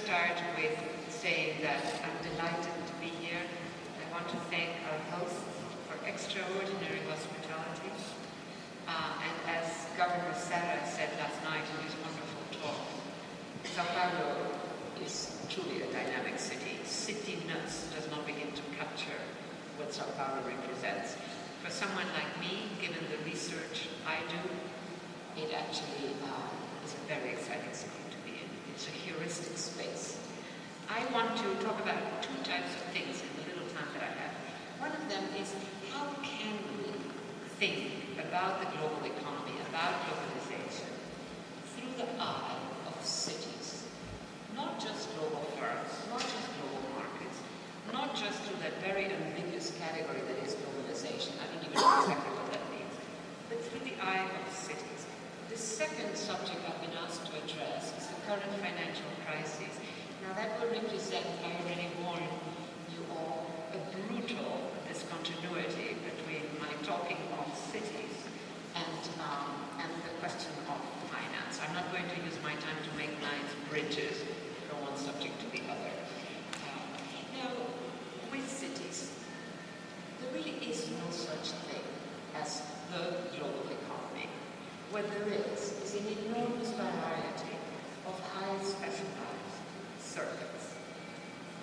start with saying that I'm delighted to be here. I want to thank our hosts for extraordinary hospitality. And as Governor Sarah said last night in his wonderful talk, São Paulo is truly a dynamic city. Cityness does not begin to capture what São Paulo represents. For someone like me, given the research I do, it actually is a very exciting city to be in. It's a heuristic space. I want to talk about two types of things in the little time that I have. One of them is how can we think about the global economy, about globalization, through the eye of cities. Not just global firms, not just global markets, not just through that very ambiguous category that is globalization. I don't even know exactly what that means. But through the eye of cities. The second subject I've been asked to address is the current financial crisis. Now that will represent, I already warned you all, a brutal discontinuity between my talking of cities and the question of finance. I'm not going to use my time to make nice bridges from one subject to the other. Now, with cities, there really is no such thing as the global economy. What there is an enormous variety of highly specialized circuits.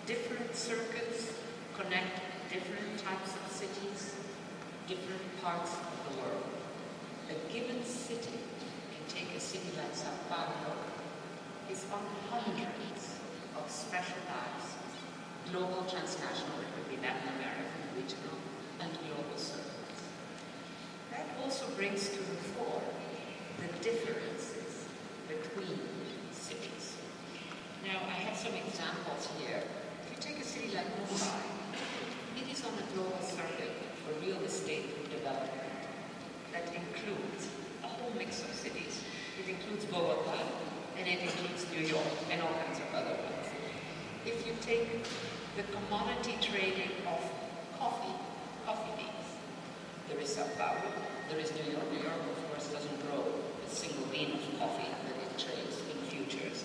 Different circuits connect different types of cities, different parts of the world. A given city, can take a city like São Paulo, is on hundreds of specialized global transnational, it could be Latin American, regional, and global circuits. That also brings to the fore the differences between cities. Now, I have some examples here. If you take a city like Mumbai, it is on a global circuit for real estate development that includes a whole mix of cities. It includes Bogota, and it includes New York, and all kinds of other ones. If you take the commodity trading of coffee beans, there is São Paulo, there is New York. New York, of course, doesn't grow a single bean of coffee that it trades in futures.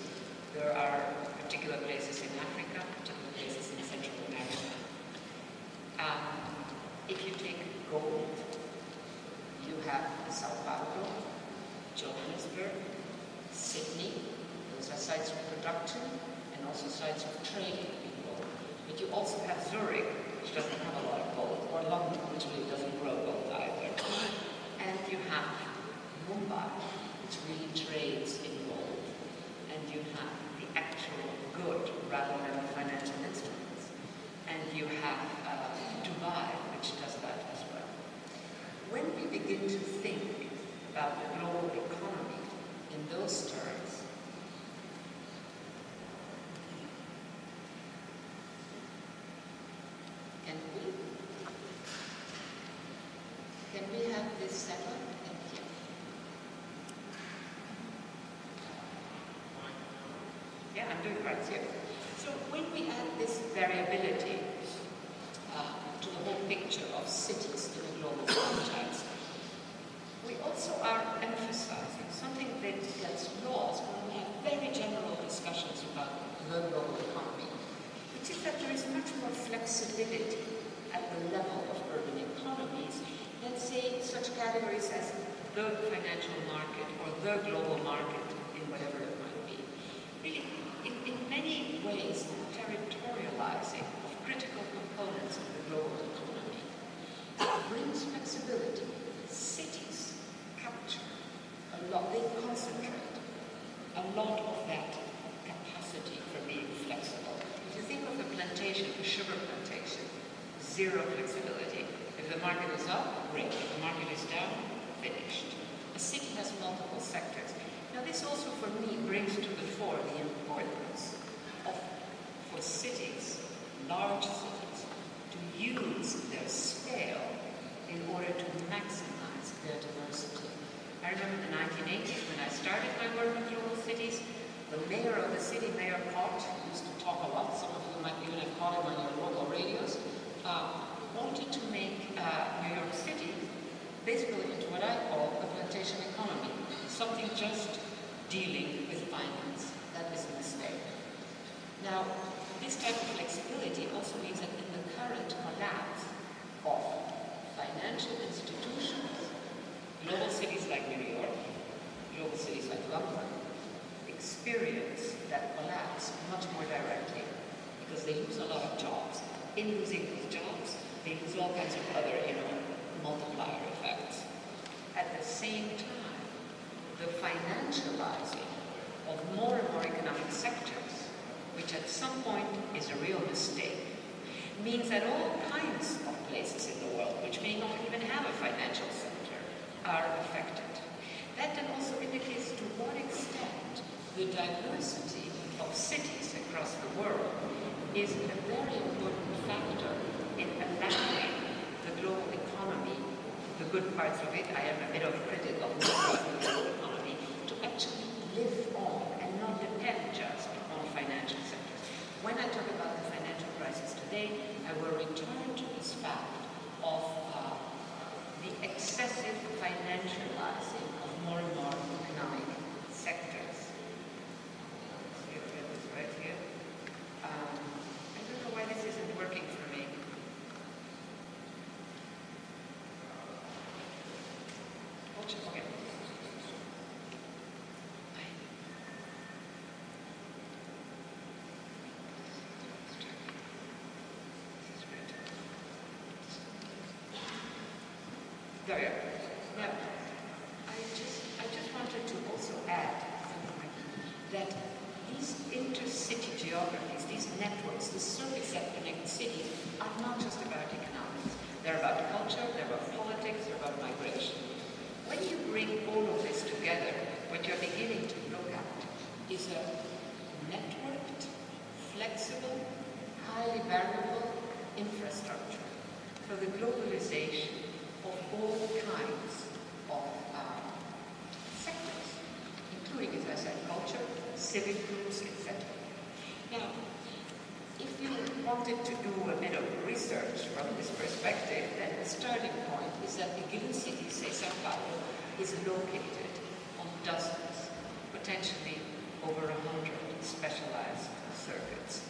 There are particular places in Africa, particular places in Central America. If you take gold, you have São Paulo, Johannesburg, Sydney. Those are sites of production and also sites of trading in gold. But you also have Zurich, which doesn't have a lot of gold, or London, which really doesn't grow gold either. And you have Mumbai, which really trades in gold. And you have the actual good rather than the financial instruments. And you have Dubai, which does that as well. When we begin to think about the global economy in those terms, can we have this set up? Thank you. Yeah, I'm doing right here. So when we add this variability to the whole picture of cities in a global context, we also are emphasizing something that gets lost when we have very general discussions about the global economy, which is that there is much more flexibility at the level of urban economies than, say, such categories as the financial market or the global market in whatever it might be. Really, in many ways, territorializing of critical components of the global economy brings flexibility. Cities capture a lot, they concentrate a lot of that capacity for being flexible. If you think of a plantation, a sugar plantation, zero flexibility. If the market is up, great. If the market is down, finished. A city has multiple sectors. Now this also for me brings to the fore the importance of, for cities, large cities, to use their scale in order to maximize their diversity. I remember in the 1980s when I started my work in global cities, the mayor of the city, Mayor Pott, used to talk a lot, some of you might even have caught him on your local radios, wanted to make New York City basically into what I call a plantation economy, something just dealing with finance. That is a mistake. Now, this type of flexibility also means that in the current collapse of financial institutions, global cities like New York, global cities like London, experience that collapse much more directly because they lose a lot of jobs. In losing those jobs, they lose all kinds of other, multiplier effects. At the same time, the financializing of more and more economic sectors, which at some point is a real mistake, means that all kinds of places in the world, which may not even have a financial sector, are affected. That then also indicates to what extent the diversity of cities across the world is a very important factor in allowing the global economy, the good parts of it, I am a bit of a critic of the global economy, to actually live on and not depend just on financial sectors. When I talk about the financial crisis today, I will return to this fact of the excessive financializing of more and more economic sectors. See if I get this right here. I don't know why this isn't working for me. Okay. There we are. Now, I just wanted to also add that these intercity geographies, these networks, the circuits that connect cities are not just about economics. They're about culture, they're about politics, they're about migration. When you bring all of this together, what you're beginning to look at is a networked, flexible, highly variable infrastructure for the globalization of all kinds of sectors, including, as I said, culture, civic groups, etc. Now, if you wanted to do a bit of research from this perspective, then the starting point is that a given city, say São Paulo, is located on dozens, potentially over 100 specialized circuits.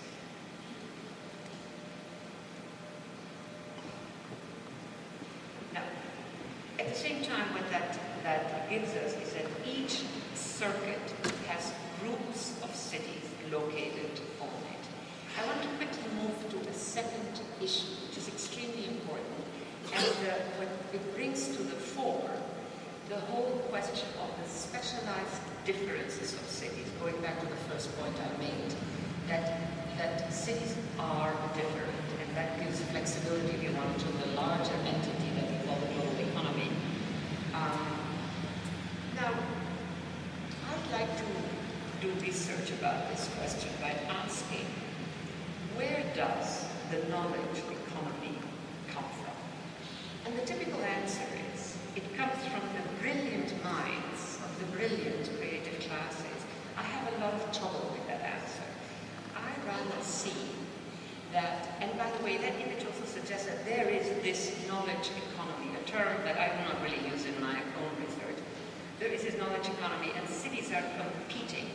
Now, at the same time, what that gives us is that each circuit has groups of cities located on it. I want to quickly move to a second issue, which is extremely important, and what it brings to the fore the whole question of the specialized differences of cities, going back to the first point I made, that cities are different, and that gives flexibility, if you want, to the larger entity that we call the global economy. Now, I'd like to do research about this question by asking, where does the knowledge economy come from? And the typical answer is, it comes from the brilliant minds of the brilliant creative classes. I have a lot of trouble with that answer. I rather see that, and by the way, that image also suggests that there is this knowledge economy, a term that I do not really use in my own research. There is this knowledge economy, and cities are competing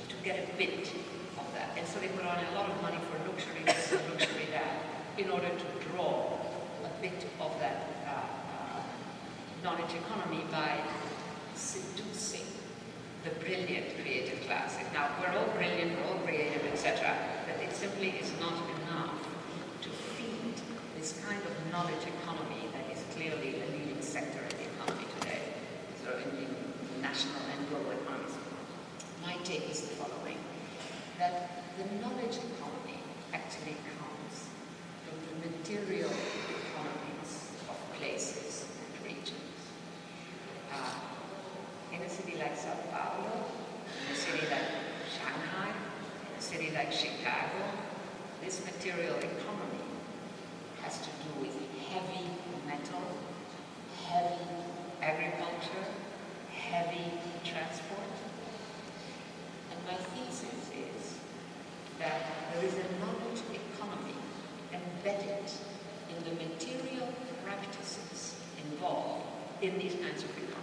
to get a bit of that. And so they put on a lot of money for luxury this and luxury that in order to draw a bit of that knowledge economy by seducing the brilliant creative classes. Now, we're all brilliant, we're all creative, etc., but it simply is not enough to feed this kind of knowledge economy that is clearly the leading sector in the economy today, so in national and global economies. My take is the following, that the knowledge economy actually comes from the material economies of places and regions. In a city like São Paulo, in a city like Shanghai, in a city like Chicago, this material economy has to do with heavy metal, heavy agriculture, heavy transport. And my thesis is that there is a knowledge economy embedded in the material practices involved in these kinds of economies.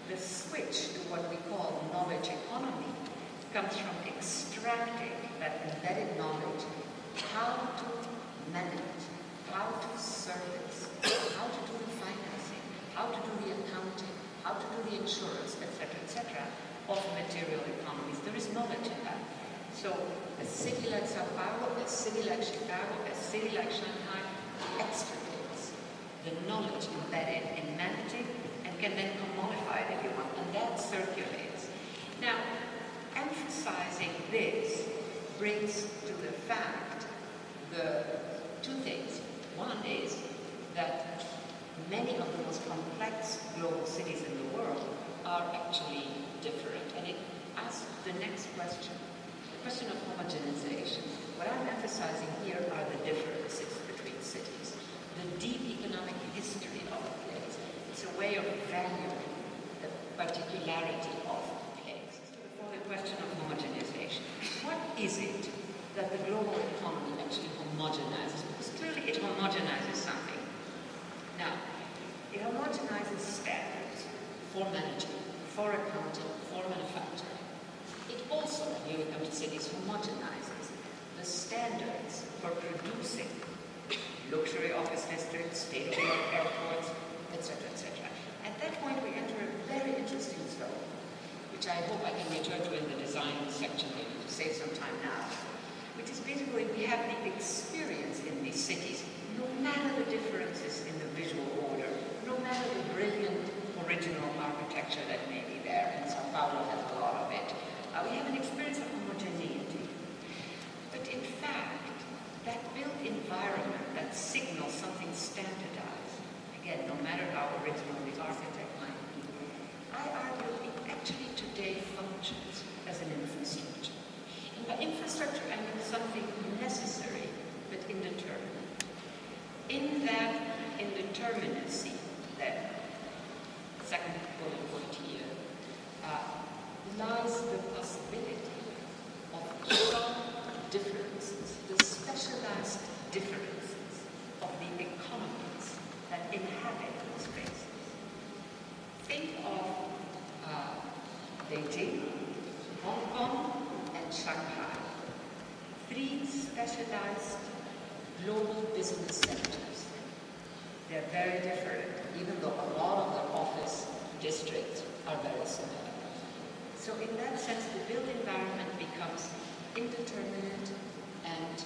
The switch to what we call knowledge economy comes from extracting that embedded surface, how to do the financing, how to do the accounting, how to do the insurance, etc., of material economies. There is knowledge in that. So a city like São Paulo, a city like Chicago, a city like Shanghai extrapolates the knowledge embedded in managing and can then commodify it if you want, and that circulates. Now, emphasizing this brings to the fact the two things. One is that many of the most complex global cities in the world are actually different. And it asks the next question, the question of homogenization. What I'm emphasizing here are the differences between cities, the deep economic history of a place. It's a way of valuing the particularity of a place. So before the question of homogenization, what is it that the global economy actually homogenizes? Because clearly it homogenizes something. Now, it homogenizes standards for management, for accounting, for manufacturing. It also, and here we come to cities, homogenizes the standards for producing luxury office districts, state-of-the-art airports, etc., etc. At that point, we enter a very interesting zone, which I hope I can return to in the design section maybe to save some time now, which is basically we have the experience in these cities, no matter the differences in the visual order, no matter the brilliant original architecture that may be there, and São Paulo has a lot of it. We have an experience of homogeneity. But in fact, that built environment that signals something standardized, again, no matter how original the architect might be, I argue it actually today functions as an infrastructure. And by infrastructure, I mean something necessary but indeterminate. In that indeterminacy, then, second bullet point here, lies the possibility of strong differences, the specialized differences of the economies that inhabit those spaces. Think of Beijing, Hong Kong, and Shanghai, three specialized global business centers. They're very different, even though a lot of their office districts are very similar. So in that sense, the built environment becomes indeterminate and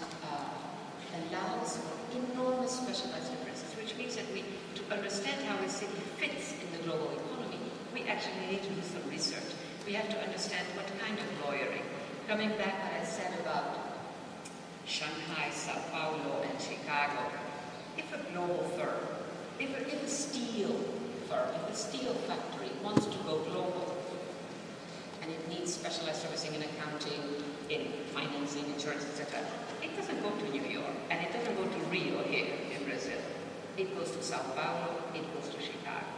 allows for enormous specialized differences, which means that to understand how a city fits in the global economy, we actually need to do some research. We have to understand what kind of lawyering. Coming back what I said about Shanghai, Sao Paulo, and Chicago, if a global firm, if a steel firm, if a steel factory wants to go global, and it needs specialized servicing and accounting in financing, insurance, etc., it doesn't go to New York, and it doesn't go to Rio here in Brazil. It goes to São Paulo, it goes to Chicago.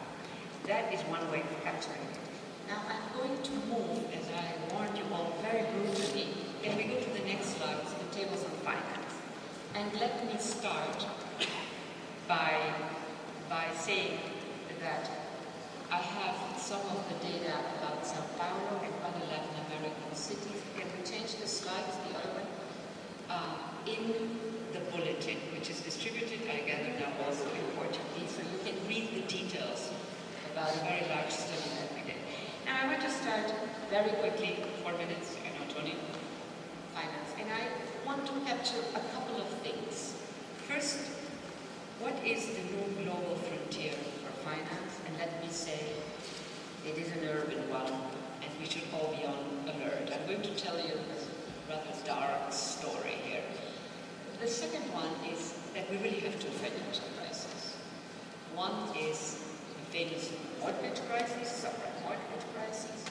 That is one way of capturing it. Now I'm going to move, as I warned you all, very brutally. Can we go to the next slide, the tables on finance? And let me start by saying that I have some of the data about São Paulo and other Latin American cities. Can we change the slides, the other one? In the bulletin, which is distributed, I gather now also in Portuguese, so you can read the details about a very large study that we did. Now I want to start very quickly, 4 minutes, I know, Tony, finance. And I want to capture a couple of things. First, what is the new global frontier for finance? And let me say, it is an urban one, and we should all be on alert. I'm going to tell you a rather dark story here. The second one is that we really have two financial crises. One is the famous mortgage crisis, subprime mortgage crisis.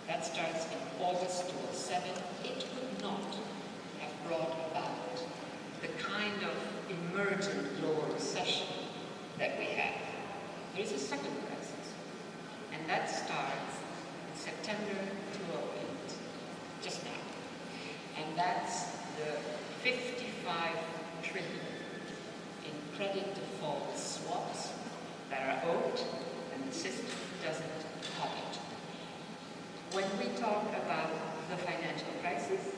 That starts in August 2007. It would not have brought about the kind of emergent global recession that we have. There is a second crisis, and that starts in September 2008, just now. And that's the 55 trillion in credit default swaps that are owed, and the system doesn't have it. When we talk about the financial crisis,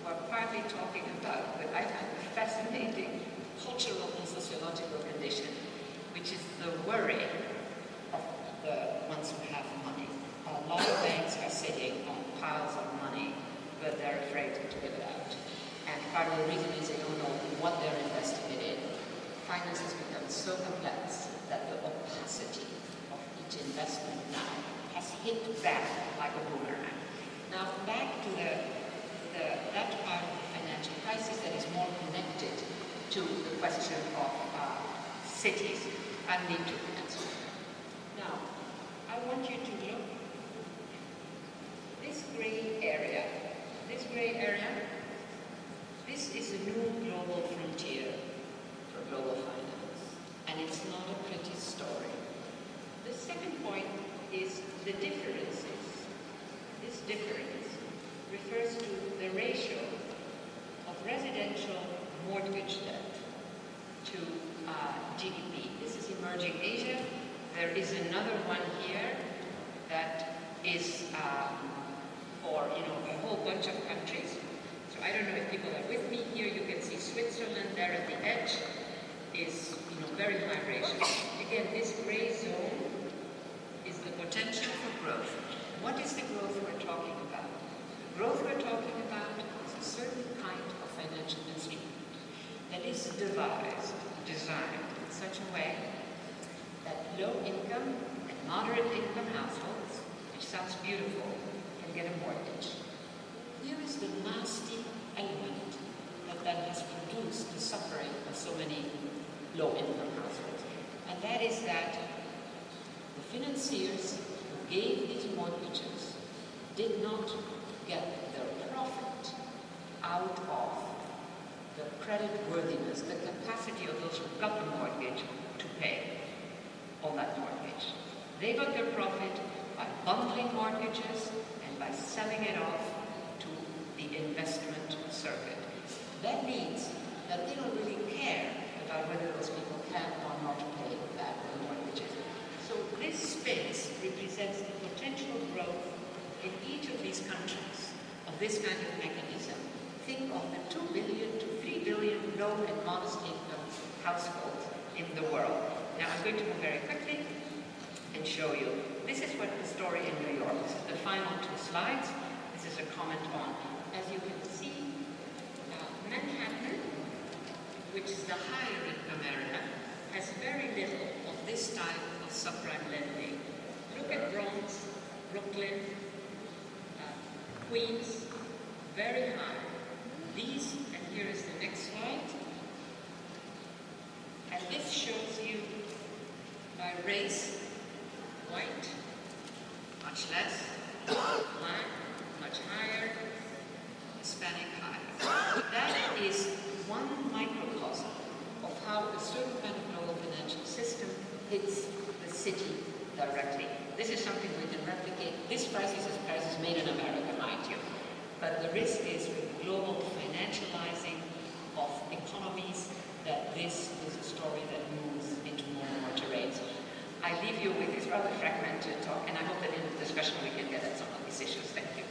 we're partly talking about what I find a fascinating cultural and sociological condition the worry of the ones who have money. A lot of banks are sitting on piles of money, but they're afraid to give it out. And part of the reason is they don't know what they're investing it in. Finance has become so complex that the opacity of each investment now has hit back like a boomerang. Now, back to that part of the financial crisis that is more connected to the question of cities and need to answer. Now, I want you to look this gray area. This gray area, this is a new global frontier for global finance, and it's not a pretty story. The second point is the differences. This difference refers to the ratio of residential mortgage debt to GDP. This is emerging Asia. There is another one here that is for a whole bunch of countries. So I don't know if people are with me here. You can see Switzerland there at the edge is very high ratio. Again, this gray zone is the potential for growth. What is the growth we're talking about? The growth we're talking about is a certain kind of financial instrument that is designed in such a way that low-income and moderate-income households, which sounds beautiful, can get a mortgage. Here is the nasty element that has produced the suffering of so many low-income households. And that is that the financiers who gave these mortgages did not get their profit out of the credit worthiness, the capacity of those who got the mortgage to pay on that mortgage. They got their profit by bundling mortgages and by selling it off to the investment circuit. That means that they don't really care about whether those people can or not pay back the mortgages. So this space represents the potential growth in each of these countries of this kind of mechanism. Think of the 2 billion to 3 billion low and modest income households in the world. Now I'm going to move very quickly and show you. This is what the story in New York. This is the final 2 slides. This is a comment on, as you can see, Manhattan, which is the higher income area, has very little of this type of subprime lending. Look at Bronx, Brooklyn, Queens, very high. These, and here is the next slide, and this shows you by race, white, much less, black, much higher, Hispanic higher. That is one microcosm of how a certain kind of global financial system hits the city directly. This is something we can replicate. This crisis is a crisis made in America, mind you. But the risk is with global financializing of economies that this is a story that moves into more and more terrains. I leave you with this rather fragmented talk, and I hope that in the discussion we can get at some of these issues. Thank you.